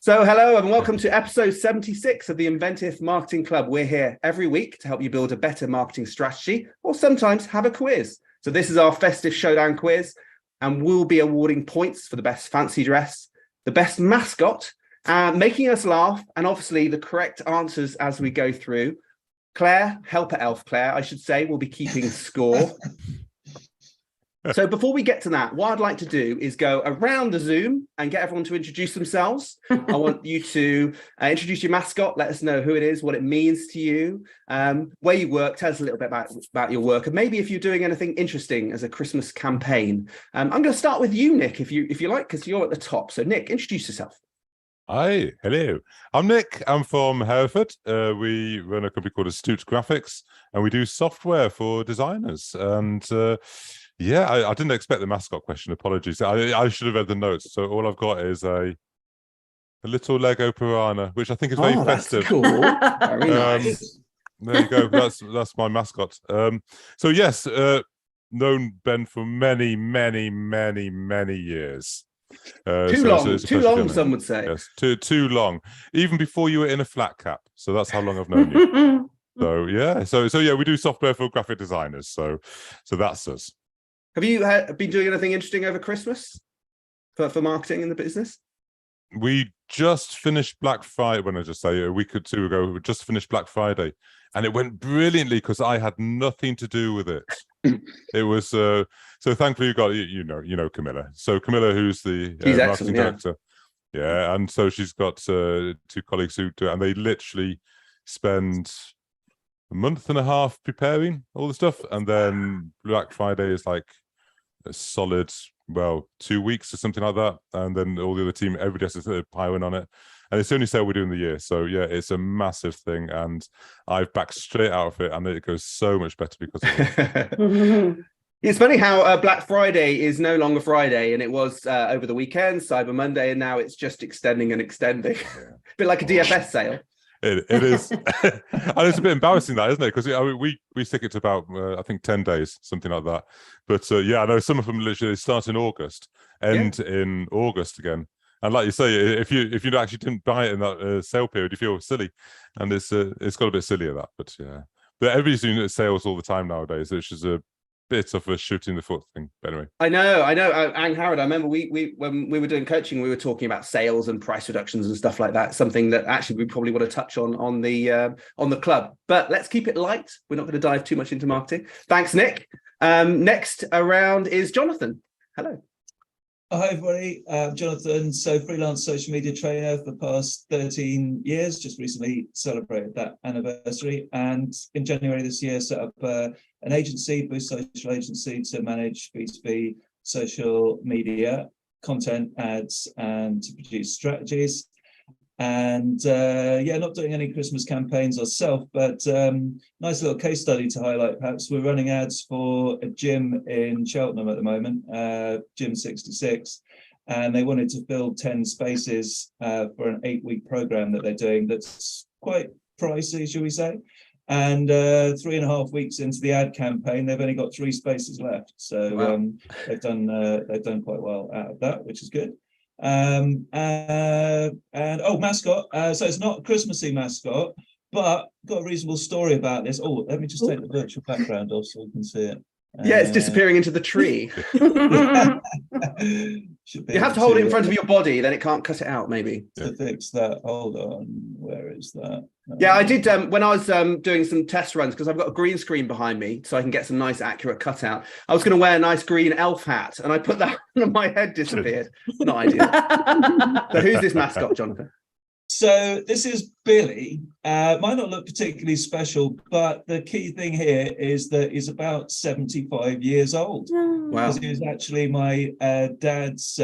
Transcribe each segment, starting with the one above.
So hello and welcome to episode 76 of the Inventive Marketing Club. We're here every week to help you build a better marketing strategy or sometimes have a quiz. So this is our Festive Showdown quiz, and we'll be awarding points for the best fancy dress, the best mascot, making us laugh, and obviously the correct answers as we go through. Claire, helper elf Claire, I should say, will be keeping score. So before we get to that, what I'd like to do is go around the Zoom and get everyone to introduce themselves. I want you to introduce your mascot, let us know who it is, what it means to you, where you work, tell us a little bit about your work, and maybe if you're doing anything interesting as a Christmas campaign. I'm going to start with you, Nick, if you like, because you're at the top. So Nick, introduce yourself. Hi, hello. I'm Nick. I'm from Hereford. We run a company called Astute Graphics, and we do software for designers. And yeah, I didn't expect the mascot question. Apologies. I should have read the notes. So all I've got is a little Lego piranha, which I think is very festive. That's cool. Very nice. There you go. That's my mascot. So yes, known Ben for many years. Too long, some would say. Yes, too long. Even before you were in a flat cap. So that's how long I've known you. So yeah, so yeah, we do software for graphic designers. So that's us. Have you been doing anything interesting over Christmas for marketing in the business? We just finished Black Friday. When I just say a week or two ago, we just finished Black Friday, and it went brilliantly because I had nothing to do with it. It was so thankfully you got you know Camilla. So Camilla, who's the marketing director, yeah, and so she's got two colleagues who do it, and they literally spend a month and a half preparing all the stuff, and then Black Friday is like a solid 2 weeks or something like that, and then all the other team, everybody has to pile in on it, and it's the only sale we do in the year. So yeah, it's a massive thing, and I've backed straight out of it, and it goes so much better because of it. It's funny how Black Friday is no longer Friday, and it was over the weekend, Cyber Monday, and now it's just extending and extending. A bit like a DFS sale. It is, and it's a bit embarrassing, that, isn't it? Because we stick it to about I think 10 days, something like that. But yeah, I know some of them literally start in August, end in August again. And like you say, if you actually didn't buy it in that sale period, you feel silly, and it's got a bit silly of that. But yeah, but everybody's doing sales all the time nowadays, which is a bit of a shooting the foot thing. But anyway, I know. Angharad, I remember we when we were doing coaching, we were talking about sales and price reductions and stuff like that. Something that actually we probably want to touch on the club. But let's keep it light. We're not going to dive too much into marketing. Thanks, Nick. Next around is Jonathan. Hello. Hi everybody, Jonathan. So freelance social media trainer for the past 13 years, just recently celebrated that anniversary, and in January this year set up an agency, Boost Social Agency, to manage B2B social media, content, ads, and to produce strategies. And yeah, not doing any Christmas campaigns ourselves, but nice little case study to highlight. Perhaps we're running ads for a gym in Cheltenham at the moment, IMC76, and they wanted to fill 10 spaces for an 8-week program that they're doing. That's quite pricey, shall we say? And 3.5 weeks into the ad campaign, they've only got 3 spaces left. So wow. They've done quite well out of that, which is good. And mascot, so it's not a Christmassy mascot, but got a reasonable story about this. Let me just take the virtual background off so you can see it. Yeah, it's disappearing into the tree. You have to hold it in front of your body, then it can't cut it out, maybe. To fix that, hold on, where is that? Yeah, I did when I was doing some test runs, because I've got a green screen behind me so I can get some nice accurate cutout. I was going to wear a nice green elf hat, and I put that on and my head disappeared. Not ideal. So who's this mascot, Jonathan? So this is Billy. Might not look particularly special, but the key thing here is that he's about 75 years old. Wow. Because he was actually my dad's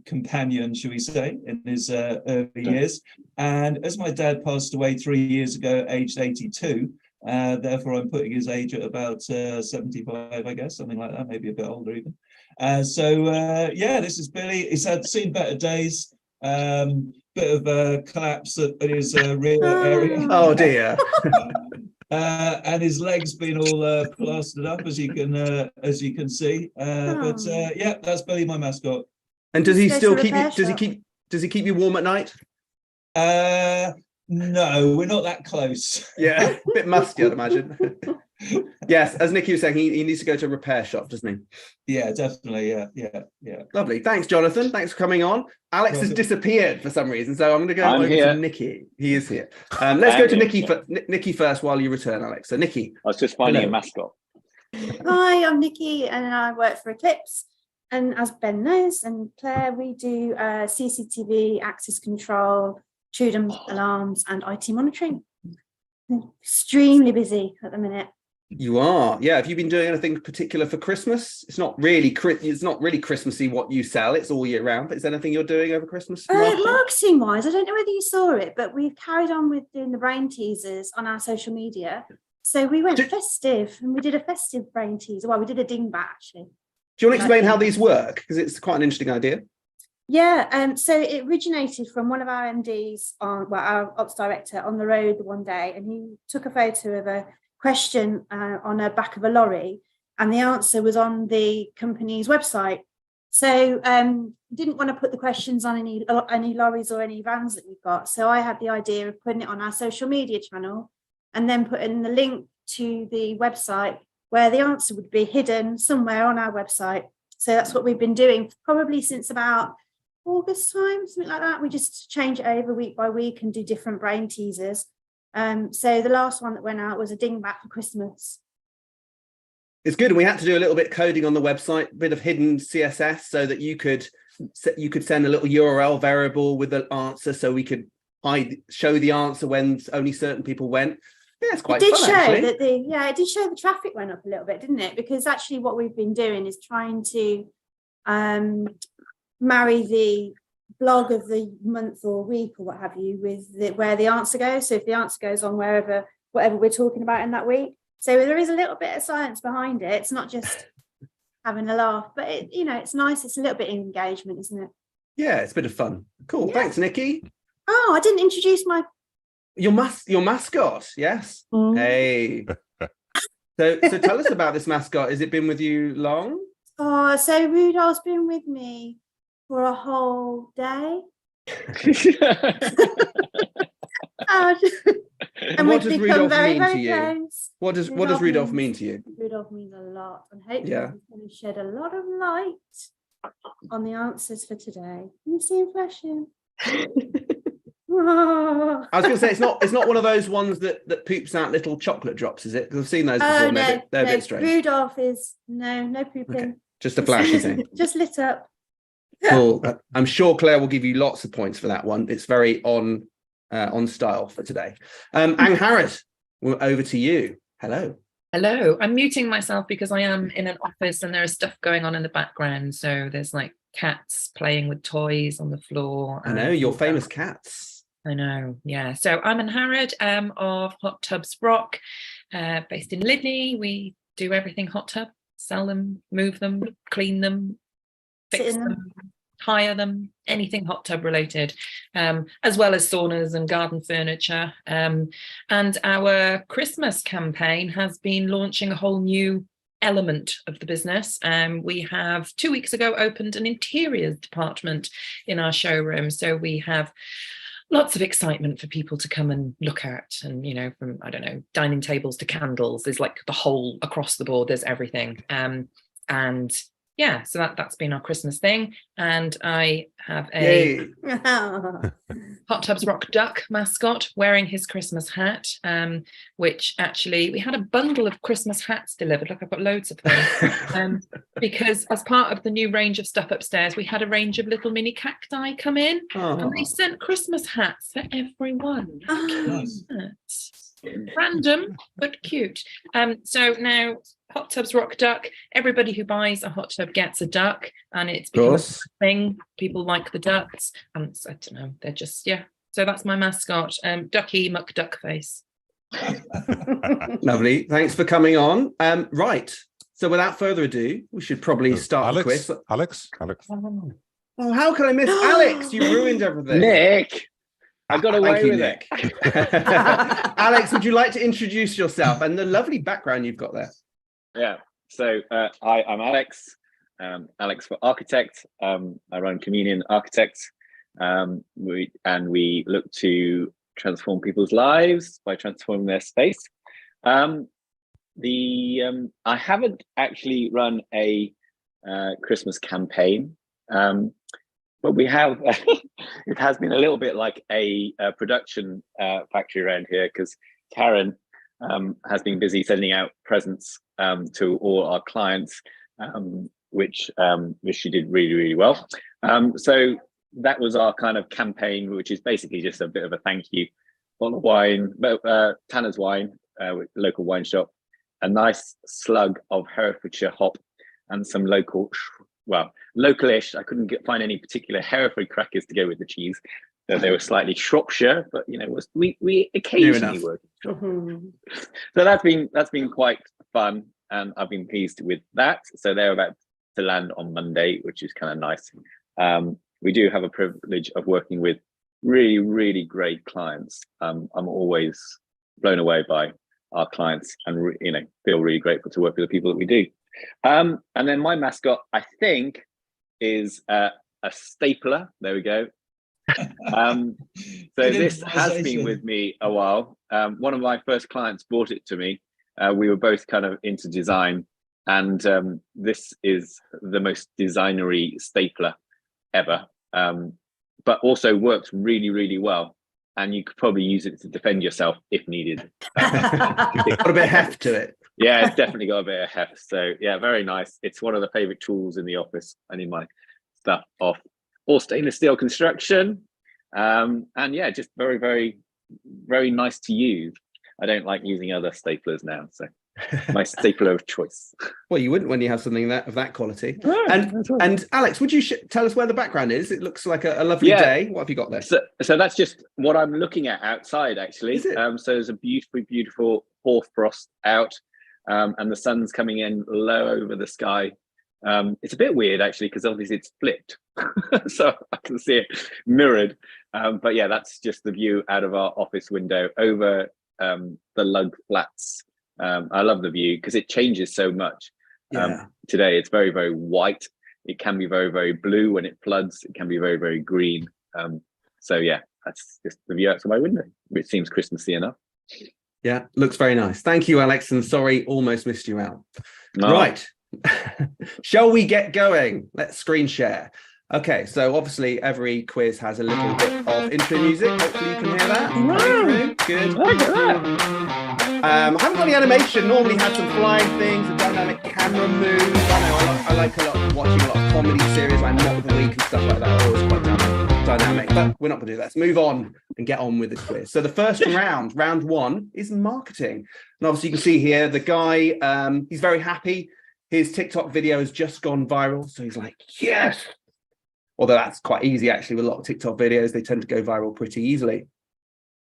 companion, shall we say, in his early years. And as my dad passed away 3 years ago, aged 82, therefore I'm putting his age at about 75, I guess, something like that, maybe a bit older even. Yeah, this is Billy. He's seen better days. Bit of a collapse at his rear area. Oh dear. And his legs been all plastered up, as you can see. But yeah, that's Billy, my mascot. And does he still keep? Does he keep Does he keep you warm at night? No, we're not that close. Yeah, a bit musty, I'd imagine. Yes, as Nicky was saying, he needs to go to a repair shop, doesn't he? Yeah, definitely. Yeah. Lovely. Thanks, Jonathan. Thanks for coming on. Alex has disappeared for some reason, so I'm going to go over to Nicky. He is here. Let's go to Nicky first while you return, Alex. So, Nicky. I was just finding a mascot. Hi, I'm Nicky, and I work for Eclipse. And as Ben knows, and Claire, we do CCTV, access control, intruder alarms, and IT monitoring. Extremely busy at the minute. You are, yeah. Have you been doing anything particular for Christmas? It's not really Christmassy what you sell. It's all year round. But is there anything you're doing over Christmas? Marketing wise, I don't know whether you saw it, but we've carried on with doing the brain teasers on our social media. So we went festive, and we did a festive brain teaser. Well, we did a dingbat actually. Do you want to explain how these work? Because it's quite an interesting idea. Yeah, so it originated from one of our MDs, our ops director, on the road one day, and he took a photo of a question on the back of a lorry, and the answer was on the company's website. So didn't want to put the questions on any lorries or any vans that we've got. So I had the idea of putting it on our social media channel, and then putting the link to the website where the answer would be hidden somewhere on our website. So that's what we've been doing probably since about August time, something like that. We just change it over week by week and do different brain teasers. So the last one that went out was a dingbat for Christmas. It's good. And we had to do a little bit of coding on the website, a bit of hidden CSS, so that you could send a little URL variable with the answer, so we could show the answer when only certain people went. Yeah, it's quite fun, actually. It did show the traffic went up a little bit, didn't it? Because actually what we've been doing is trying to marry the blog of the month or week or what have you with where the answer goes. So if the answer goes on whatever we're talking about in that week, so there is a little bit of science behind it. It's not just having a laugh, but it's nice. It's a little bit of engagement, isn't it? Yeah, it's a bit of fun. Cool. Yeah. Thanks, Nicky. Oh, I didn't introduce your mascot. Yes. Hey. So tell us about this mascot. Has it been with you long? Oh, so Rudolph's been with me for a whole day. And what does Rudolph mean to you? Close. What does Rudolph mean to you? Rudolph means a lot, and hopefully he's going to shed a lot of light on the answers for today. Can you see him flashing? I was going to say it's not one of those ones that poops out little chocolate drops, is it? Because I've seen those before. No, they're a bit strange. Rudolph is no pooping. Okay. Just a flashy thing. Just lit up. Cool. I'm sure Claire will give you lots of points for that one. It's very on style for today. Angharad, over to you. Hello. Hello. I'm muting myself because I am in an office and there is stuff going on in the background. So there's like cats playing with toys on the floor. I know, your famous cats. I know, yeah. So I'm Angharad of Hot Tubs Rock, based in Lydney. We do everything hot tub, sell them, move them, clean them, fix them, hire them, anything hot tub related, as well as saunas and garden furniture. And our Christmas campaign has been launching a whole new element of the business. We have 2 weeks ago opened an interiors department in our showroom. So we have lots of excitement for people to come and look at, and from dining tables to candles. There's like the whole across the board, there's everything. And yeah, so that's been our Christmas thing. And I have a Hot Tubs Rock duck mascot wearing his Christmas hat, which actually we had a bundle of Christmas hats delivered. Look, I've got loads of them. Because as part of the new range of stuff upstairs, we had a range of little mini cacti come in, and they sent Christmas hats for everyone. Nice. Random but cute. So now Hot Tubs Rock Duck, everybody who buys a hot tub gets a duck, and it's become a thing. People like the ducks, and I don't know, they're just so that's my mascot, Ducky McDuckface. Lovely, thanks for coming on. Right, so without further ado, we should probably start the quiz. Alex. Oh, how can I miss Alex? You ruined everything. Nick, I got away with it. Alex, would you like to introduce yourself and the lovely background you've got there? Yeah. So hi, I'm Alex. Alex for Architect. I run Communion Architect. We look to transform people's lives by transforming their space. I haven't actually run a Christmas campaign, but we have. It has been a little bit like a production factory around here, because Karen has been busy sending out presents to all our clients, which she did really, really well. So that was our kind of campaign, which is basically just a bit of a thank you. Bottle of wine, Tanner's wine, local wine shop, a nice slug of Herefordshire hop, and some localish. I couldn't find any particular Hereford crackers to go with the cheese. So they were slightly Shropshire, but we occasionally work. So that's been quite fun, and I've been pleased with that. So they're about to land on Monday, which is kind of nice. We do have a privilege of working with really, really great clients. I'm always blown away by our clients, and feel really grateful to work with the people that we do. And then my mascot, I think, is a stapler. There we go. So this has been with me a while. One of my first clients brought it to me. We were both kind of into design, and this is the most designery stapler ever, but also works really, really well. And you could probably use it to defend yourself if needed. Got a bit of heft to it. Yeah, it's definitely got a bit of heft. So yeah, very nice. It's one of the favorite tools in the office. I need my stuff off. All stainless steel construction. And yeah, just very, very, very nice to use. I don't like using other staplers now, so my stapler of choice. Well, you wouldn't when you have something of that quality. Right, and Alex, would you tell us where the background is? It looks like a lovely day. What have you got there? So that's just what I'm looking at outside, actually. Is it? So there's a beautiful, beautiful hoarfrost out, and the sun's coming in low over the sky. It's a bit weird, actually, because obviously it's flipped, so I can see it mirrored. But yeah, that's just the view out of our office window over the Lug Flats. I love the view because it changes so much. Today it's very, very white. It can be very, very blue when it floods. It can be very, very green. So yeah, that's just the view out of my window, which seems Christmassy enough. Yeah, looks very nice. Thank you, Alex, and sorry, almost missed you out. No. Right. Shall we get going? Let's screen share. Okay, so obviously every quiz has a little bit of intro music. Hopefully you can hear that. Good. I haven't got the animation. Normally had some flying things, a dynamic camera move. I know I like a lot watching a lot of comedy series like Mock the Week and stuff like that. Always quite dynamic, but we're not going to do that. Let's move on and get on with the quiz. So the first round one, is marketing. And obviously you can see here the guy, he's very happy. His TikTok video has just gone viral. So he's like, yes. Although that's quite easy, actually, with a lot of TikTok videos, they tend to go viral pretty easily.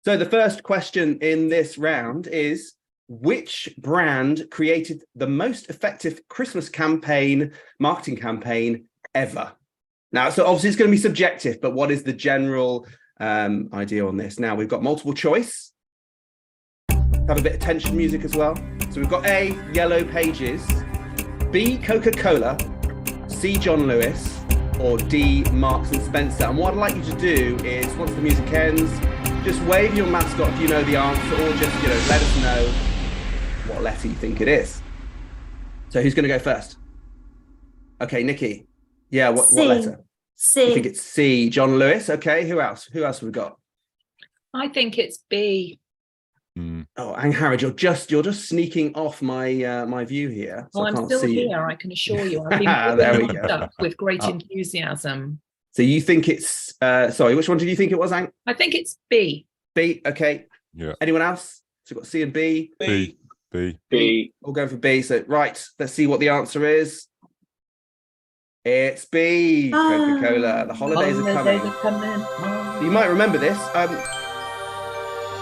So the first question in this round is, which brand created the most effective Christmas marketing campaign ever? Now, so obviously it's going to be subjective, but what is the general idea on this? Now, we've got multiple choice. Have a bit of tension music as well. So we've got A, Yellow Pages, B, Coca-Cola, C, John Lewis, or D, Marks and Spencer. And what I'd like you to do is, once the music ends, just wave your mascot if you know the answer, or just, let us know what letter you think it is. So who's going to go first? Okay, Nicky. Yeah, what letter? C. You think it's C, John Lewis. Okay, who else? Who else have we got? I think it's B. Oh, Angharad, you're just sneaking off my my view here. So Well, I I'm can't still see here, I can assure you. I've been There we warmed go. up with great enthusiasm. So you think it's sorry, which one did you think it was, Ang? I think it's B. B, okay. Yeah. Anyone else? So we've got C and B. B. All going for B. So right, let's see what the answer is. It's B, Coca-Cola. The holidays are coming. You might remember this.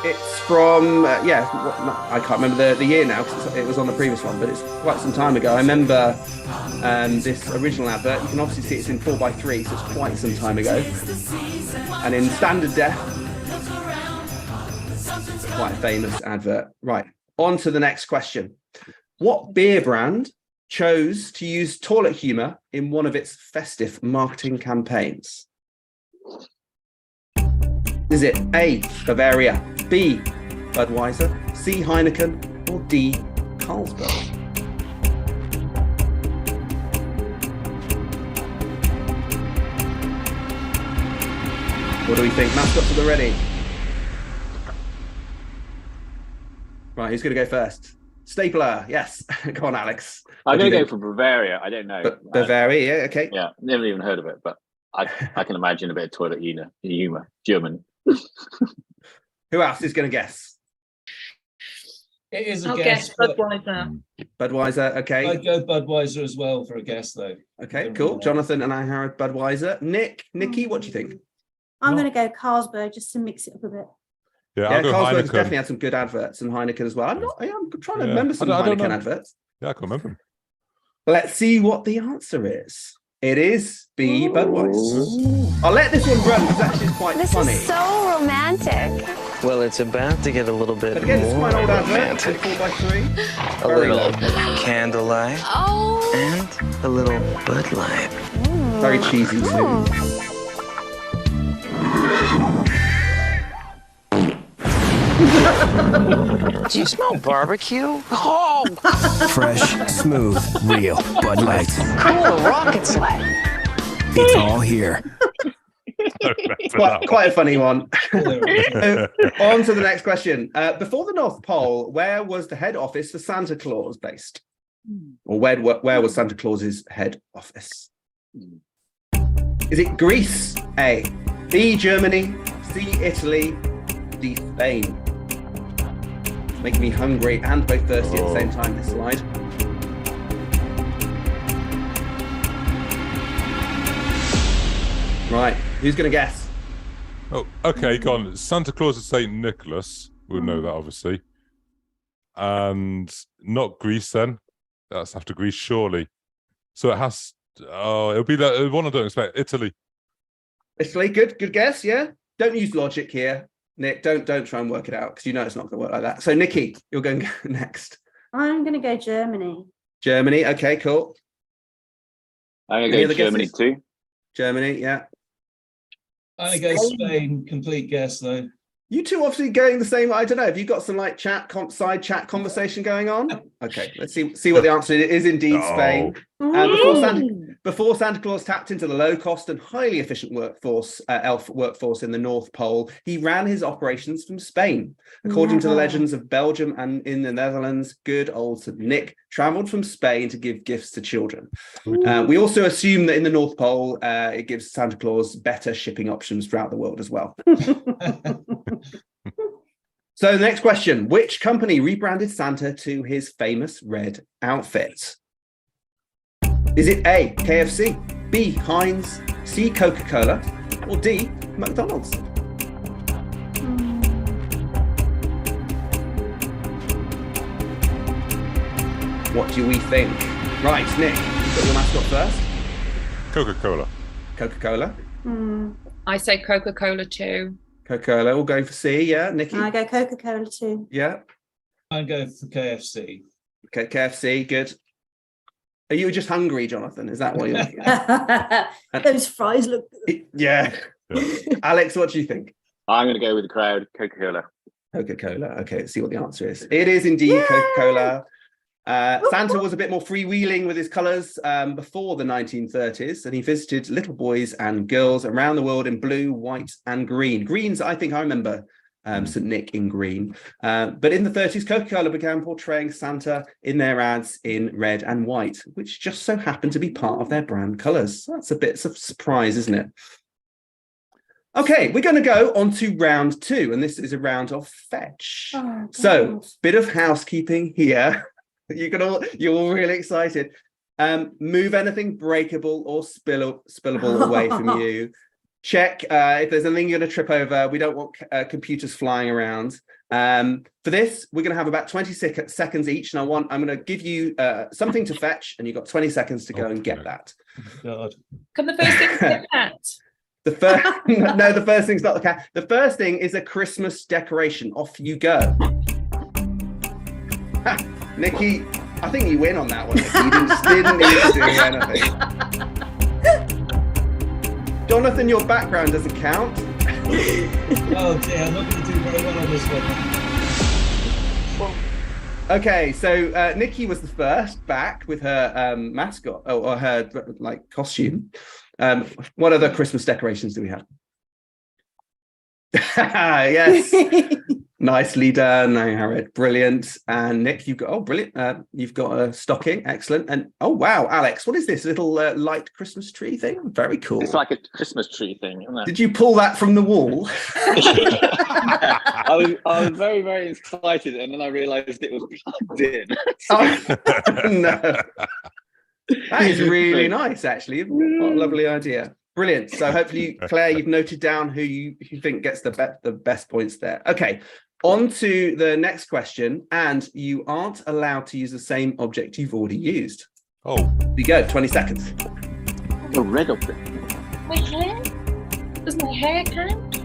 It's from I can't remember the year now because it was on the previous one, but it's quite some time ago. I remember this original advert. You can obviously see it's in 4:3, so it's quite some time ago. And in standard def, quite a famous advert. Right, on to the next question. What beer brand chose to use toilet humor in one of its festive marketing campaigns? Is it A, Bavaria, B, Budweiser, C, Heineken, or D, Carlsberg? What do we think? Mascots are ready. Right, who's going to go first? Stapler, yes. Go on, Alex. I'm going to go for Bavaria. I don't know. Bavaria, yeah, okay. Yeah, never even heard of it, but I can imagine a bit of toilet humor. German. Who else is going to guess? It is a I'll guess. guess but Budweiser. Budweiser, okay. I'd go Budweiser as well for a guess, though. Okay, cool. Jonathan and Angharad, Budweiser. Nicky, what do you think? I'm going to go Carlsberg just to mix it up a bit. Yeah, Yeah, I'll go Carlsberg's Heineken. definitely had some good adverts, and Heineken as well. I'm trying to Yeah. remember some I don't Heineken know. adverts. Yeah, I can remember. Let's see what the answer is. It is B, Budweiser. I'll let this one run because actually it's quite This funny. is so romantic. Well, it's about to get a little bit But again, it's more quite an old advert. romantic. 4x3. A Very little low. candlelight Oh. and a little Bud Light. Very cheesy too. Do you smell barbecue? Oh, Fresh, smooth, real Bud Light. cool rocket sled. It's all here. Quite a funny one. On to the next question. Before the North Pole, where was the head office for Santa Claus based? Or where was Santa Claus's head office? Is it Greece? A. B, Germany. C, Italy. D, Spain. It's making me hungry and both thirsty at the same time, this slide. Right, who's going to guess? Oh, okay, go on. Santa Claus is St. Nicholas. We'll know that, obviously. And not Greece, then. That's after Greece, surely. So it has... Oh, it'll be the one I don't expect. Italy. Italy, good guess, yeah? Don't use logic here, Nick. Don't try and work it out because you know it's not going to work like that. So, Nicky, you're going next. I'm going to go Germany. Germany, okay, cool. I'm going Any to other go Germany guesses? too. Germany, yeah. I'm going to go Spain. Complete guess, though. You two obviously going the same. I don't know. Have you got some like side chat conversation going on? Okay, let's see what the answer is. It is indeed Spain. Before Santa Claus tapped into the low-cost and highly efficient elf workforce in the North Pole, he ran his operations from Spain. According to the legends of Belgium and in the Netherlands, good old St. Nick travelled from Spain to give gifts to children. We also assume that in the North Pole, it gives Santa Claus better shipping options throughout the world as well. So the next question, which company rebranded Santa to his famous red outfit? Is it A, KFC, B, Heinz, C, Coca-Cola, or D, McDonald's? What do we think? Right, Nick, you've got your mascot first. Coca-Cola. Coca-Cola. I say Coca-Cola too. Coca-Cola, all going for C, yeah. Nicky? I go Coca-Cola too. Yeah. I'm going for KFC. Okay, KFC, good. Are you just hungry, Jonathan? Is that what you're looking at? Those fries look good. Yeah. Alex, what do you think? I'm going to go with the crowd. Coca-Cola. Coca-Cola. Okay, let's see what the answer is. It is indeed Coca-Cola. Santa was a bit more freewheeling with his colours before the 1930s, and he visited little boys and girls around the world in blue, white, and green. Greens, I think I remember St. Nick in green. But in the 30s, Coca-Cola began portraying Santa in their ads in red and white, which just so happened to be part of their brand colours. That's a bit of a surprise, isn't it? Okay, we're going to go on to round 2, and this is a round of fetch. Oh, So, God. bit of housekeeping here. You're all really excited. Move anything breakable or spillable away from you. Check if there's anything you're going to trip over. We don't want computers flying around. For this, we're going to have about 20 seconds each, and I'm going to give you something to fetch, and you've got 20 seconds to go and get that. God. Can the first thing be the cat? The first, no, the first thing's not the cat. The first thing is a Christmas decoration. Off you go. Nicky, I think you win on that one. Nicky. You didn't need to do anything. Jonathan, your background doesn't count. Oh dear, I'm not going to do very well on this one. Okay, so Nicky was the first back with her mascot or her like costume. What other Christmas decorations do we have? Yes, nicely done, Angharad. Brilliant. And Nick, you've got brilliant. You've got a stocking, excellent. And oh wow, Alex, what is this little light Christmas tree thing? Very cool. It's like a Christmas tree thing, isn't it? Did you pull that from the wall? I was very, very excited, and then I realised it was plugged in. Oh, no. That is really nice, actually. What a lovely idea. Brilliant. So hopefully, Claire, you've noted down who you think gets the best points there. Okay, on to the next question. And you aren't allowed to use the same object you've already used. Oh. Here you go, 20 seconds. A red object. My hair? Does my hair count?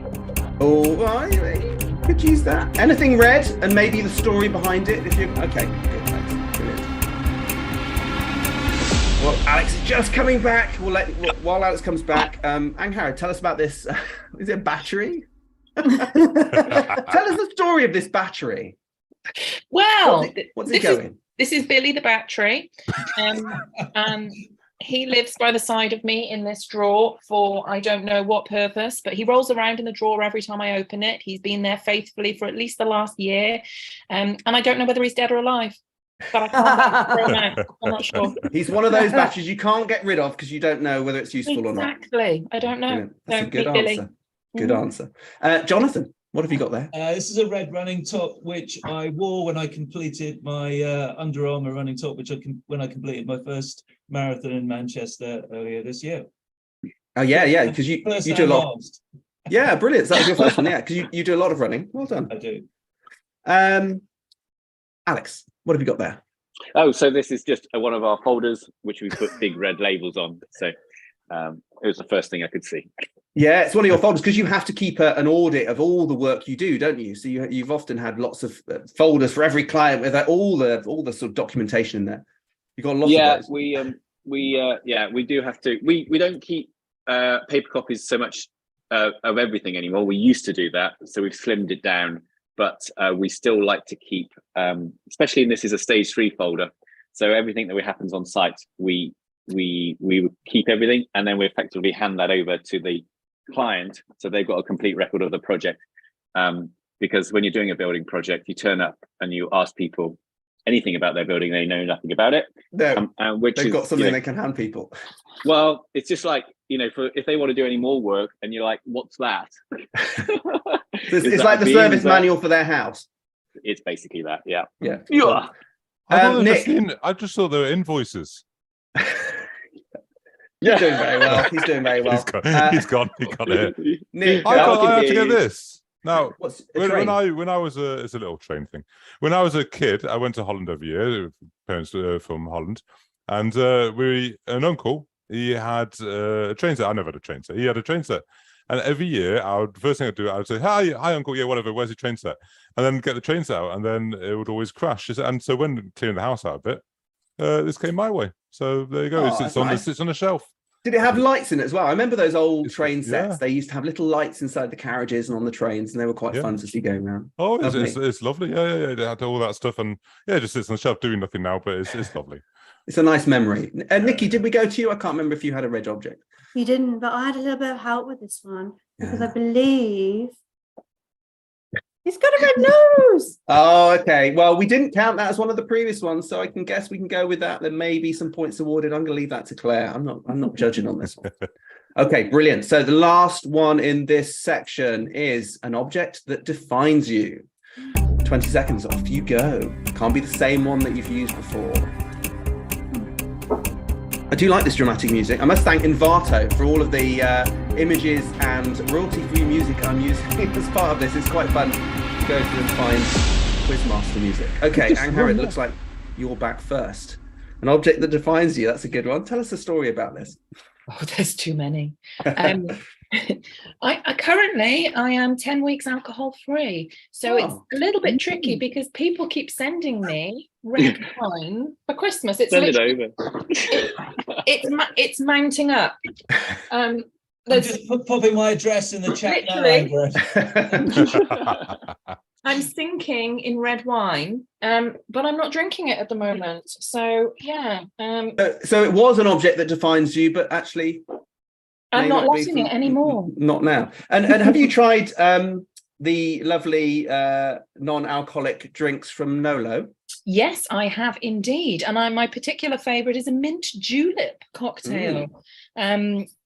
Oh, well, you could use that. Anything red and maybe the story behind it. If you okay, good, thanks. Brilliant. Well, Alex is just coming back. While Alex comes back, Angharad, tell us about this. Is it a battery? Tell us the story of this battery. Well, what's it going? This is Billy the battery. He lives by the side of me in this drawer for I don't know what purpose, but he rolls around in the drawer every time I open it. He's been there faithfully for at least the last year. And I don't know whether he's dead or alive. But I can't throw him out. I'm not sure. He's one of those batteries you can't get rid of because you don't know whether it's useful or not. Exactly. I don't know. Brilliant. That's a good Billy. answer. Good answer. Jonathan, what have you got there? This is a red running top, which I wore when I completed my Under Armour running top, when I completed my first marathon in Manchester earlier this year. Oh, yeah, because you do a lot. Yeah, brilliant. That was your first one, yeah, because you do a lot of running. Well done. I do. Alex, what have you got there? Oh, so this is just one of our folders, which we put big red labels on. So it was the first thing I could see. Yeah, it's one of your folders because you have to keep an audit of all the work you do, don't you? So you've often had lots of folders for every client with all the sort of documentation in there. You've got lots of those. We do have to. We don't keep paper copies so much of everything anymore. We used to do that, so we've slimmed it down. But we still like to keep, especially in this is a stage 3 folder. So everything that happens on site, we keep everything, and then we effectively hand that over to the client, so they've got a complete record of the project. Because when you're doing a building project, you turn up and you ask people anything about their building, they know nothing about it. No, they've got something they can hand people. Well, it's just like, if they want to do any more work and you're like, what's that? It's like the service manual for their house. It's basically that, yeah. Yeah. Nick, I just thought they were invoices. He's doing very well. He's doing very well. He's got it. Nick, I have to get this. Now, when I was it's a little train thing. When I was a kid, I went to Holland every year. Parents from Holland, and an uncle. He had a train set. I never had a train set. He had a train set, and every year, first thing I'd do, I would say, "Hi, uncle. Yeah, whatever. Where's your train set?" And then get the train set out, and then it would always crash. And so when clearing the house out a bit, this came my way. So there you go. It sits on a shelf. Did it have lights in it as well? I remember those old train sets. Yeah. They used to have little lights inside the carriages and on the trains, and they were quite fun to see going around. Oh, it's lovely. Yeah. They had all that stuff, and it just sits on the shelf doing nothing now, but it's lovely. It's a nice memory. Nicky, did we go to you? I can't remember if you had a red object. You didn't, but I had a little bit of help with this one because I believe he's got a red nose. Oh, okay. Well, we didn't count that as one of the previous ones, so I can guess we can go with that. There may be some points awarded. I'm going to leave that to Claire. I'm not judging on this one. Okay, brilliant. So the last one in this section is an object that defines you. 20 seconds, off you go. Can't be the same one that you've used before. I do like this dramatic music. I must thank Envato for all of the images and royalty-free music I'm using as part of this. It's quite fun to go through and find Quizmaster music. Okay, Angharad, looks like you're back first. An object that defines you. That's a good one. Tell us a story about this. Oh, there's too many. I currently am 10 weeks alcohol free, so it's a little bit tricky because people keep sending me red wine for Christmas. It's send it over. It's mounting up. I'm just popping my address in the chat now, Literally. Angharad. I'm thinking in red wine, but I'm not drinking it at the moment. So yeah. So it was an object that defines you, but actually I'm may not be letting it anymore. Not now. And have you tried the lovely non-alcoholic drinks from Nolo? Yes, I have indeed. And my particular favorite is a mint julep cocktail.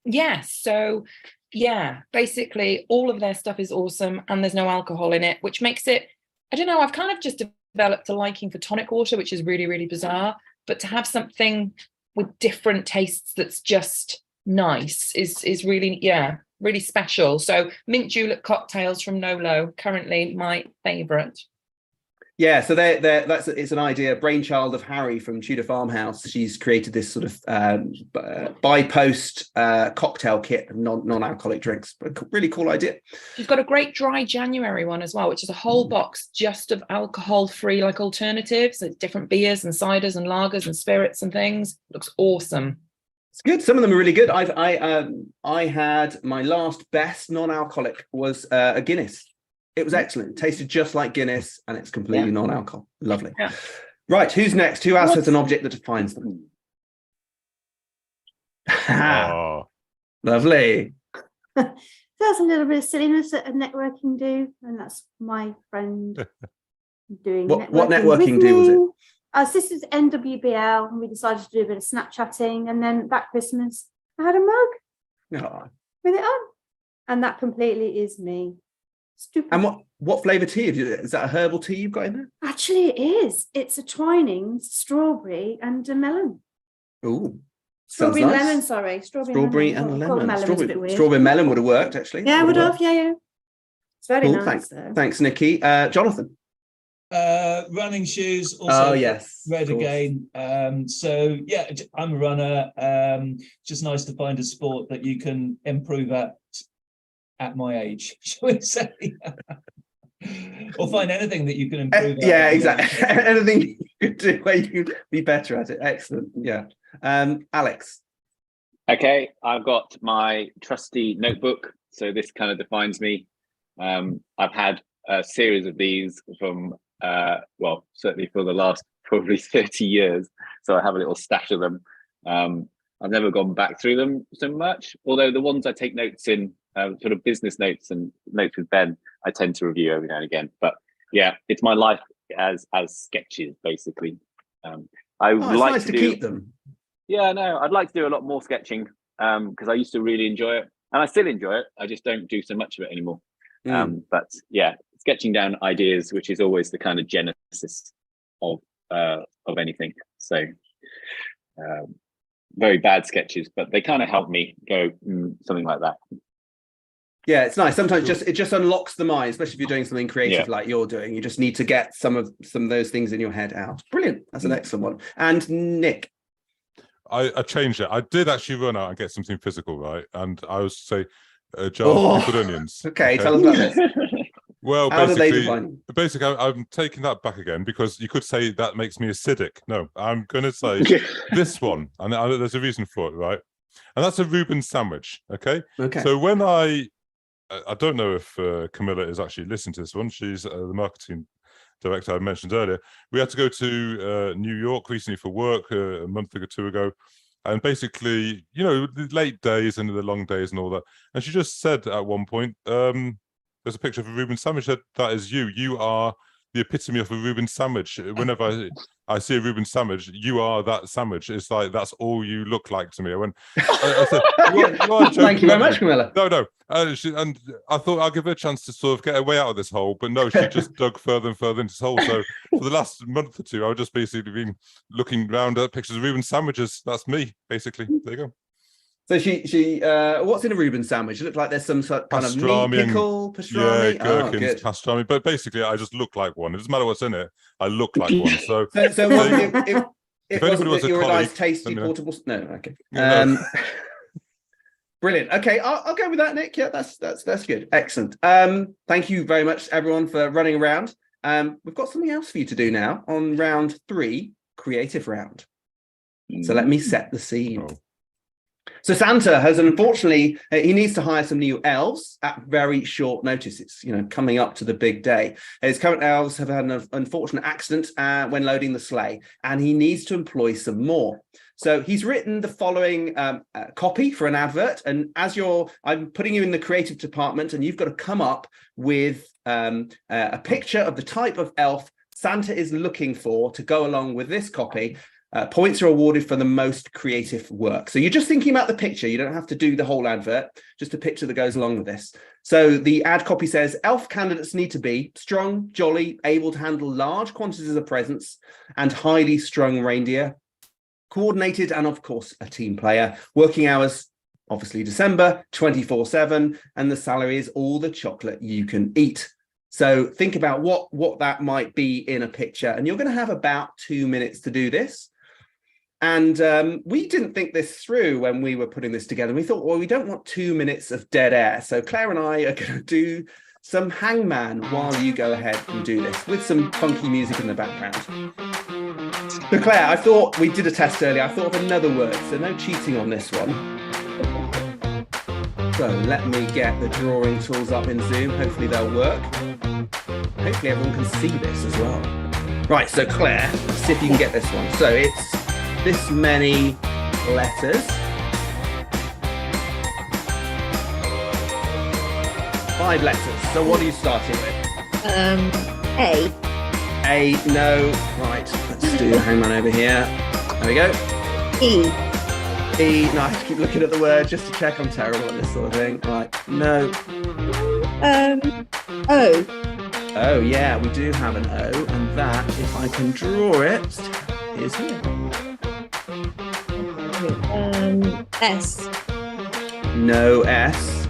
Yes, so yeah, basically all of their stuff is awesome and there's no alcohol in it, which makes it, I don't know, I've kind of just developed a liking for tonic water, which is really, really bizarre. But to have something with different tastes that's just nice is really, yeah, really special. So mint julep cocktails from Nolo, currently my favorite. Yeah, so it's an idea, brainchild of Harry from Tudor Farmhouse. She's created this sort of by-post cocktail kit of non-alcoholic drinks. Really cool idea. She's got a great dry January one as well, which is a whole box just of alcohol-free like alternatives, like different beers and ciders and lagers and spirits and things. Looks awesome. It's good. Some of them are really good. I had my last best non-alcoholic was a Guinness. It was excellent. It tasted just like Guinness, and it's completely non-alcohol. Lovely. Yeah. Right, who's next? Who else has an object that defines them? Oh. Lovely. There's a little bit of silliness that a networking do, and that's my friend doing What networking networking with do was me. it? This is NWBL, and we decided to do a bit of Snapchatting, and then that Christmas I had a mug Oh. with it on, and that completely is me. Stupid. And what flavour tea? Is that a herbal tea you've got in there? Actually, it is. It's a Twinings, strawberry, and a melon. Ooh. Strawberry Sounds and nice. lemon, sorry. Strawberry and I thought lemon. melon was a bit weird. Strawberry melon would have worked, actually. Yeah, would have. Yeah. It's very Cool. nice. Thanks. Though. Thanks, Nicky. Jonathan. Running shoes. Also yes. red again. So yeah, I'm a runner. Just nice to find a sport that you can improve at my age, shall we say? Or find anything that you can improve. Yeah, exactly. Anything you could do where you could be better at it. Excellent. Yeah. Alex. Okay, I've got my trusty notebook. So this kind of defines me. I've had a series of these from, well, certainly for the last probably 30 years. So I have a little stash of them. I've never gone back through them so much, although the ones I take notes in, sort of business notes and notes with Ben, I tend to review every now and again. But yeah, it's my life as sketches, basically. I would like nice to keep them. Yeah, no, I'd like to do a lot more sketching because I used to really enjoy it, and I still enjoy it. I just don't do so much of it anymore. But yeah, sketching down ideas, which is always the kind of genesis of anything. So very bad sketches, but they kind of help me go something like that. Yeah, it's nice. Sometimes it just unlocks the mind, especially if you're doing something creative like you're doing. You just need to get some of those things in your head out. Brilliant. That's an excellent one. And Nick. I changed it. I did actually run out and get something physical, right? And I was say a jar of pickled onions. Okay, tell us about this. Well, how do they define? Basically, I'm taking that back again because you could say that makes me acidic. No, I'm going to say this one, and there's a reason for it, right? And that's a Reuben sandwich. Okay. So when I don't know if Camilla is actually listening to this one. She's the marketing director I mentioned earlier. We had to go to New York recently for work a month or two ago. And basically, you know, the late days and the long days and all that. And she just said at one point, there's a picture of a Reuben sandwich. That is you. You are the epitome of a Reuben sandwich. Whenever I see a Reuben sandwich, you are that sandwich. It's like, that's all you look like to me. I said, you are thank you very much, Camilla. No. And I thought I'll give her a chance to sort of get her way out of this hole, but no, she just dug further and further into this hole. So for the last month or two, I've just basically been looking around at pictures of Reuben sandwiches. That's me, basically. There you go. So she what's in a Reuben sandwich? It looks like there's some sort of kind of meat, pickle, pastrami. Yeah, gherkins, pastrami. But basically, I just look like one. It doesn't matter what's in it. I look like one. So if anybody was a nice, tasty, portable. No, okay. Brilliant. Okay, I'll go with that, Nick. Yeah, that's good. Excellent. Thank you very much, everyone, for running around. We've got something else for you to do now on round 3, creative round. So let me set the scene. So Santa has unfortunately, he needs to hire some new elves at very short notice. It's, coming up to the big day. His current elves have had an unfortunate accident when loading the sleigh, and he needs to employ some more. So he's written the following copy for an advert. And I'm putting you in the creative department, and you've got to come up with a picture of the type of elf Santa is looking for to go along with this copy. Points are awarded for the most creative work. So you're just thinking about the picture. You don't have to do the whole advert, just a picture that goes along with this. So the ad copy says, elf candidates need to be strong, jolly, able to handle large quantities of presents, and highly strung reindeer, coordinated, and of course, a team player. Working hours, obviously December, 24/7, and the salary is all the chocolate you can eat. So think about what that might be in a picture, and you're going to have about 2 minutes to do this. And we didn't think this through when we were putting this together. We thought, well, we don't want 2 minutes of dead air. So Claire and I are going to do some hangman while you go ahead and do this with some funky music in the background. So Claire, I thought we did a test earlier. I thought of another word, so no cheating on this one. So let me get the drawing tools up in Zoom. Hopefully they'll work. Hopefully everyone can see this as well. Right, so Claire, let's see if you can get this one. So it's this many letters. 5 letters. So what are you starting with? A. A, no. Right, let's do hangman over here. There we go. E. E, no, I have to keep looking at the word just to check I'm terrible at this sort of thing. Right, no. O. Oh, yeah, we do have an O, and that, if I can draw it, is here. S. No S.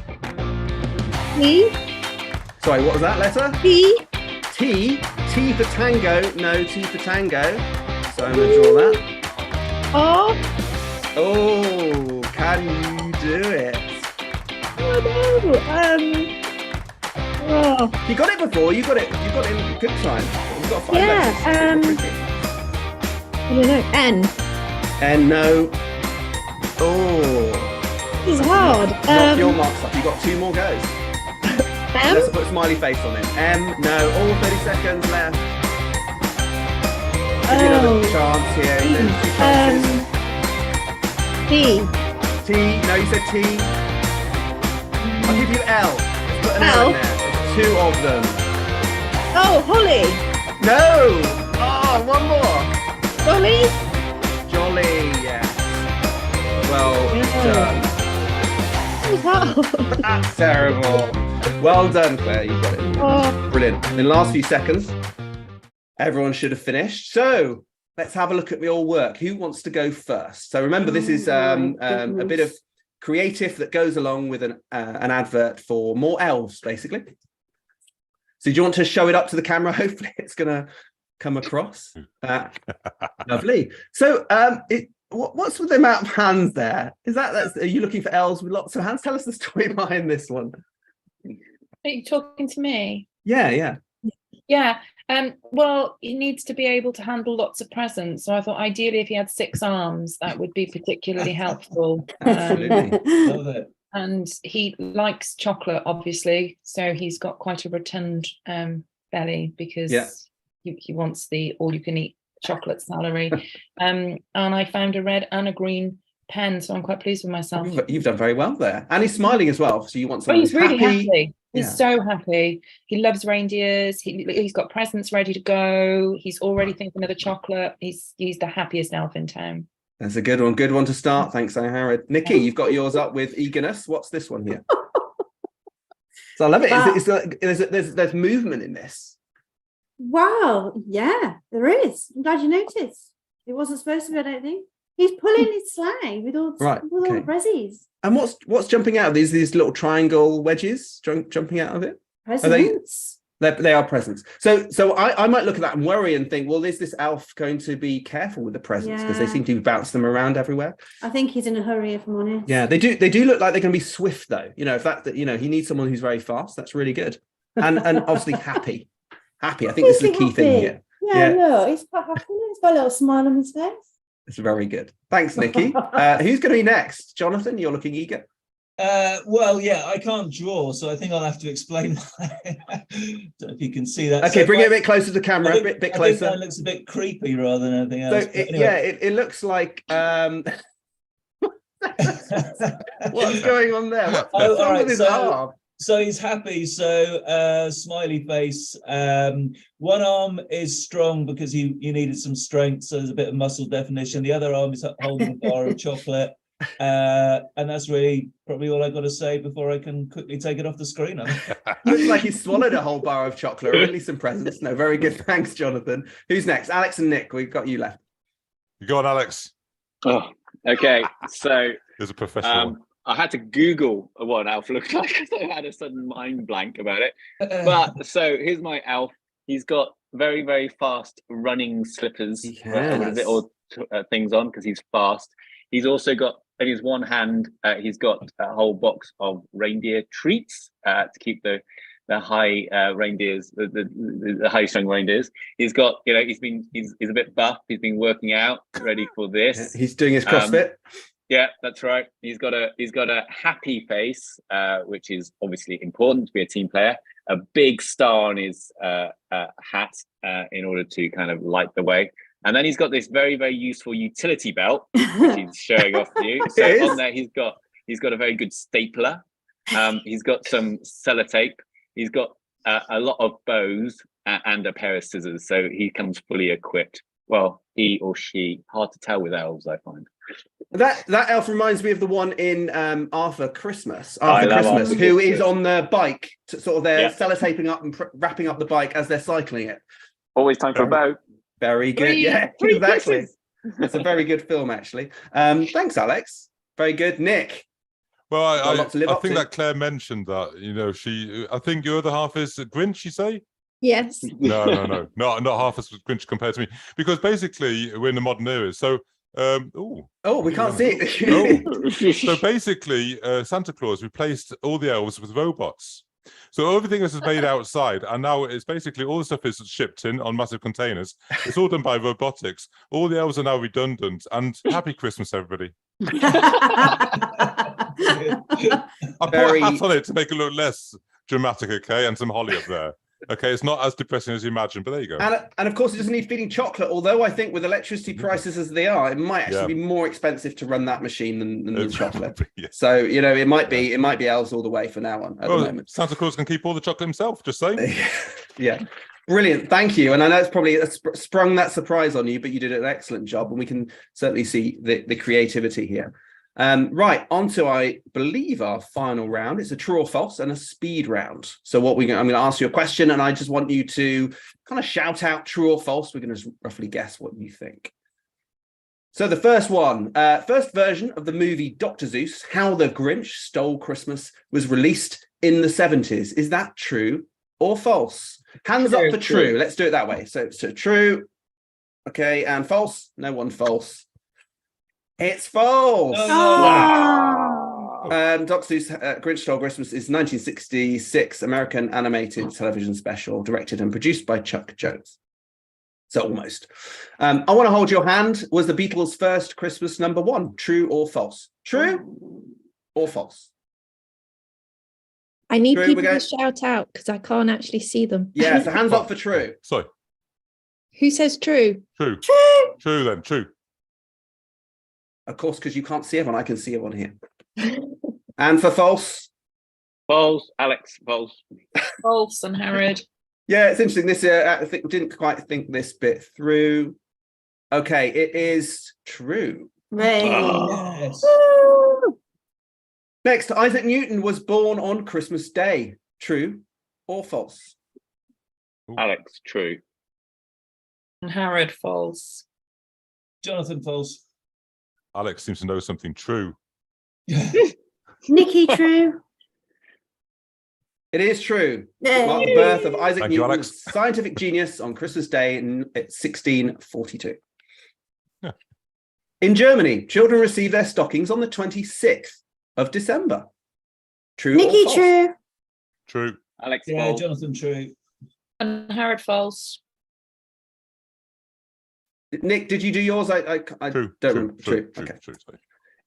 T. Sorry, what was that letter? T. T. T for tango. No, T for tango. So I'm going to draw that. R. Oh, can you do it? Oh no. You got it before. You got it in good time. You've got 5 Yeah, letters. I don't know. N. And no. Oh. It's hard. Knock your marks up. You got 2 more goes. M. Let's put a smiley face on it. M. No. All 30 seconds left. Give you another chance here. There's 2 chances. T. T. No, you said T. I'll give you L. Let's put an L in there. There's 2 of them. Oh, Holly. No. Oh, 1 more. Dolly. Jolly. Yes. Well done. That's terrible. Well done, Claire. You got it. Oh. Brilliant. In the last few seconds, everyone should have finished. So let's have a look at your work. Who wants to go first? So remember, this is a bit of creative that goes along with an advert for more elves, basically. So do you want to show it up to the camera? Hopefully it's going to come across. Lovely. So what's with the amount of hands there? Are you looking for elves with lots of hands? Tell us the story behind this one. Are you talking to me? Yeah. Well, he needs to be able to handle lots of presents. So I thought ideally if he had 6 arms, that would be particularly helpful. Absolutely. Love it. And he likes chocolate, obviously. So he's got quite a rotund belly because he wants the all-you-can-eat chocolate salary. And I found a red and a green pen, so I'm quite pleased with myself. You've done very well there. And he's smiling as well. So you want someone he's really happy. He's Yeah. so happy. He loves reindeers. He's got presents ready to go. He's already thinking of the chocolate. He's the happiest elf in town. That's a good one. Good one to start. Thanks, Angharad. Nicky, you've got yours up with eagerness. What's this one here? So I love it. Wow. It's like there's movement in this. Wow, yeah, there is. I'm glad you noticed. It wasn't supposed to be, I don't think. He's pulling his sleigh with all the prezzies. And what's jumping out of these little triangle wedges jumping out of it? Presents. They are presents. So I might look at that and worry and think, well, is this elf going to be careful with the presents because they seem to bounce them around everywhere? I think he's in a hurry, if I'm honest. Yeah, they do look like they're going to be swift though. If that he needs someone who's very fast, that's really good. And obviously happy. I think this is the key thing here. Yeah, look, he's quite happy. He's got a little smile on his face. It's very good. Thanks, Nicky. Who's going to be next? Jonathan, you're looking eager. Well, yeah, I can't draw, so I think I'll have to explain. Don't know if you can see that. Okay, So bring it a bit closer to the camera, a bit I think closer. that looks a bit creepy rather than anything So else. it looks like what's going on there? What's all wrong right, with his so- arm? So he's happy. So smiley face. One arm is strong because you needed some strength, so there's a bit of muscle definition. The other arm is holding a bar of chocolate. And that's really probably all I've got to say before I can quickly take it off the screen. Looks like he swallowed a whole bar of chocolate, or at least some presents. No, very good. Thanks, Jonathan. Who's next? Alex and Nick, we've got you left. You go on, Alex. Oh, okay. So There's a professional one. I had to Google what an elf looked like because I had a sudden mind blank about it. But so here's my elf. He's got very, very fast running slippers with a bit of things on because he's fast. He's also got in his one hand, he's got a whole box of reindeer treats to keep the high reindeers, the high strung reindeers. He's got, he's a bit buff. He's been working out, ready for this. He's doing his CrossFit. Yeah, that's right. He's got a happy face, which is obviously important to be a team player. A big star on his hat in order to kind of light the way. And then he's got this very, very useful utility belt, which he's showing off to you. So on there, he's got a very good stapler. He's got some sellotape. He's got a lot of bows and a pair of scissors. So he comes fully equipped. Well, he or she, hard to tell with elves, I find. That elf reminds me of the one in Arthur Christmas, who is on the bike, sort of they're sellotaping up and wrapping up the bike as they're cycling it. Always time for a bow. Very good. Three Exactly. kisses. It's a very good film, actually. Thanks, Alex. Very good. Nick. Well, Got a lot to live I up think to. that Claire mentioned that, I think your other half is Grinch, you say? Yes. No. Not half as Grinch compared to me. Because basically, we're in the modern era. So, we can't see it. So basically, Santa Claus replaced all the elves with robots. So everything is made outside, and now it's basically all the stuff is shipped in on massive containers. It's all done by robotics. All the elves are now redundant. And happy Christmas, everybody. I put a hat on it to make it look less dramatic, okay, and some holly up there. Okay, it's not as depressing as you imagine, but there you go. And of course, it doesn't need feeding chocolate. Although I think with electricity prices as they are, it might actually be more expensive to run that machine than the chocolate. So it might be elves all the way for now on at the moment. Santa Claus can keep all the chocolate himself. Just saying. Yeah, brilliant. Thank you. And I know it's probably sprung that surprise on you, but you did an excellent job, and we can certainly see the creativity here. Right, on to, I believe, our final round. It's a true or false and a speed round. So I'm going to ask you a question, and I just want you to kind of shout out true or false. We're going to roughly guess what you think. So the first one, first version of the movie Dr. Seuss, How the Grinch Stole Christmas, was released in the 70s. Is that true or false? Hands up for true. Let's do it that way. So true. Okay, and false. No one false. It's false. Oh. Dr. Seuss Grinch Stole Christmas is 1966 American animated television special directed and produced by Chuck Jones. So almost. I want to hold your hand. Was the Beatles' first Christmas number one? True or false? True or false? I need True, people to shout out because I can't actually see them. Yeah, so hands up for true. Sorry. Who says true? True. True then. True. Of course, because you can't see everyone. I can see everyone here. And for false? False, Alex, false. False, Angharad. Yeah, it's interesting. This I think didn't quite think this bit through. Okay, it is true. Yes. Next, Isaac Newton was born on Christmas Day. True or false? Alex, true. Angharad, false. Jonathan, false. Alex seems to know something true. Nicky, true. It is true. Yay. Marked the birth of Isaac Thank you, Newton, Alex. scientific genius, on Christmas Day in 1642. Yeah. In Germany, children receive their stockings on the 26th of December. True Nicky, or false? true. True. Alex, Yeah, false. Jonathan, true. Angharad, false. Nick, did you do yours? I True, don't true, remember. true, Okay. true, sorry.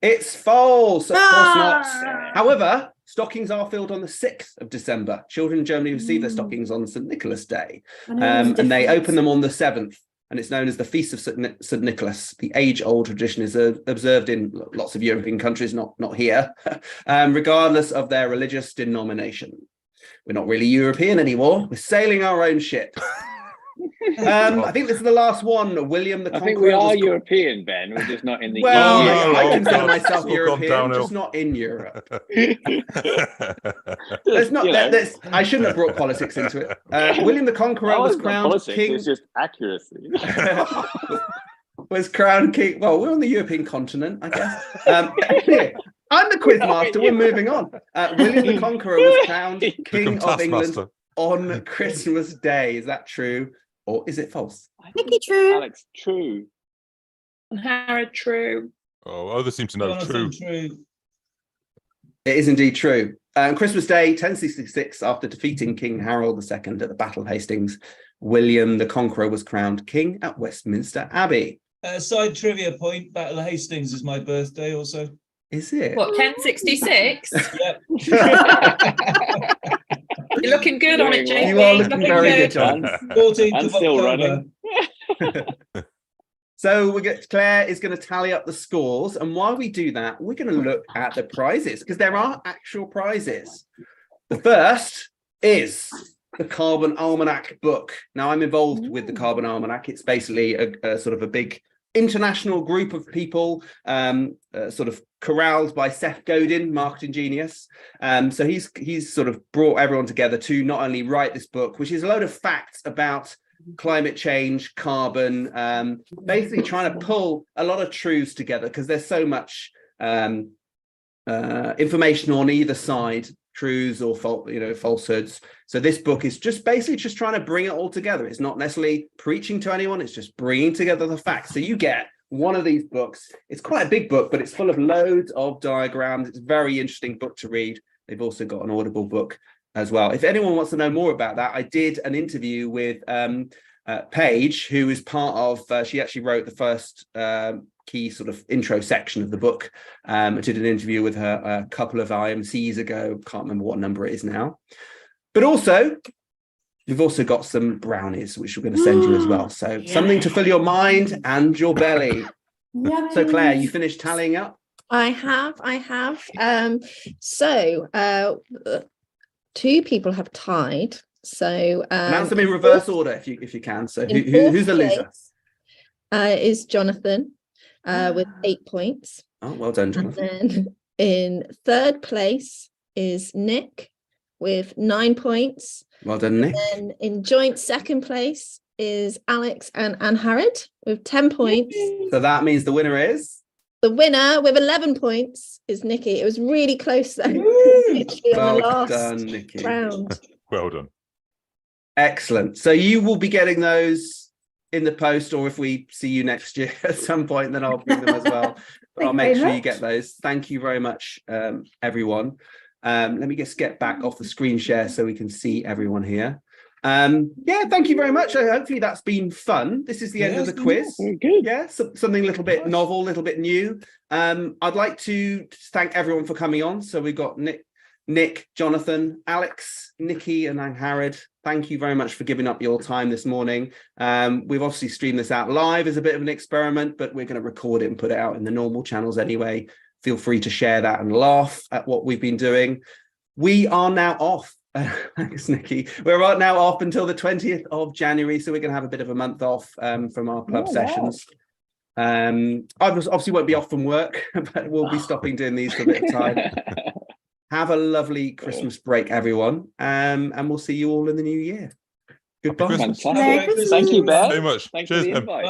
It's false. Of course not. Ah. However, stockings are filled on the 6th of December. Children in Germany receive their stockings on St. Nicholas Day. I know there's a And they difference. open them on the 7th. And it's known as the Feast of St. Nicholas. The age-old tradition is observed in lots of European countries, not here, regardless of their religious denomination. We're not really European anymore. We're sailing our own ship. I think this is the last one. William the I Conqueror. think we are was- European, Ben. We're just not in the Well, Oh, I no, consider no, myself it's all gone European, downhill. just not in Europe. EU. There's not. You know. There's, I shouldn't have brought politics into it. William the Conqueror Oh, was it's not crowned politics, king. it's just accuracy. Was crowned king. Well, we're on the European continent, I guess. Anyway, I'm the quiz master. We're moving on. William the Conqueror was crowned Become king of England taskmaster. on Christmas Day. Is that true or is it false? Nicky, true. Alex, true. Angharad, true. Oh, others seem to know. Jonathan, True. true. It is indeed true. Christmas Day, 1066, after defeating King Harold II at the Battle of Hastings, William the Conqueror was crowned king at Westminster Abbey. Side trivia point, Battle of Hastings is my birthday also. Is it? What, 1066? Yep. You're looking good on it, Doing JP. You are looking very good, John. John. 14th I'm of still October. running. So Claire is going to tally up the scores, and while we do that, we're going to look at the prizes because there are actual prizes. The first is the Carbon Almanac book. Now, I'm involved with the Carbon Almanac. It's basically a sort of a big international group of people, sort of corralled by Seth Godin, marketing genius. So he's sort of brought everyone together to not only write this book, which is a load of facts about climate change, carbon, basically trying to pull a lot of truths together because there's so much information on either side, truths or falsehoods. So this book is just basically just trying to bring it all together. It's not necessarily preaching to anyone, it's just bringing together the facts. So you get one of these books. It's quite a big book, but it's full of loads of diagrams. It's a very interesting book to read. They've also got an Audible book as well. If anyone wants to know more about that, I did an interview with Paige, who is part of, she actually wrote the first key sort of intro section of the book. I did an interview with her a couple of IMCs ago. Can't remember what number it is now. But also, we've also got some brownies, which we're going to send you as well. So something to fill your mind and your belly. So Claire, you finished tallying up? I have. So 2 people have tied. So Announce them in reverse order if you can. So who's the loser? Is Jonathan with 8 points. Oh, well done, Jonathan. And then in 3rd place is Nick with 9 points. Well done, Nick. And in joint 2nd place is Alex and Angharad with 10 points. So that means the winner is? The winner with 11 points is Nicky. It was really close though. Literally on Well the last done, Nicky. round. Well done. Excellent. So you will be getting those in the post, or if we see you next year at some point, then I'll bring them as well. But I'll make sure you get those. Thank you very much, everyone. Let me just get back off the screen share so we can see everyone here. Yeah, thank you very much. Hopefully that's been fun. This is the end of the quiz. Very good. Yeah, something a little bit novel, a little bit new. I'd like to thank everyone for coming on. So we've got Nick, Jonathan, Alex, Nicky, and Angharad. Thank you very much for giving up your time this morning. We've obviously streamed this out live as a bit of an experiment, but we're going to record it and put it out in the normal channels anyway. Feel free to share that and laugh at what we've been doing. We are now off. Thanks, Nicky. We're right now off until the 20th of January, so we're going to have a bit of a month off from our club sessions. I obviously won't be off from work, but we'll be stopping doing these for a bit of time. Have a lovely Christmas break, everyone, and we'll see you all in the new year. Goodbye. Fantastic. Thank you, Ben. Very much. Thanks Cheers, for the Ben. invite.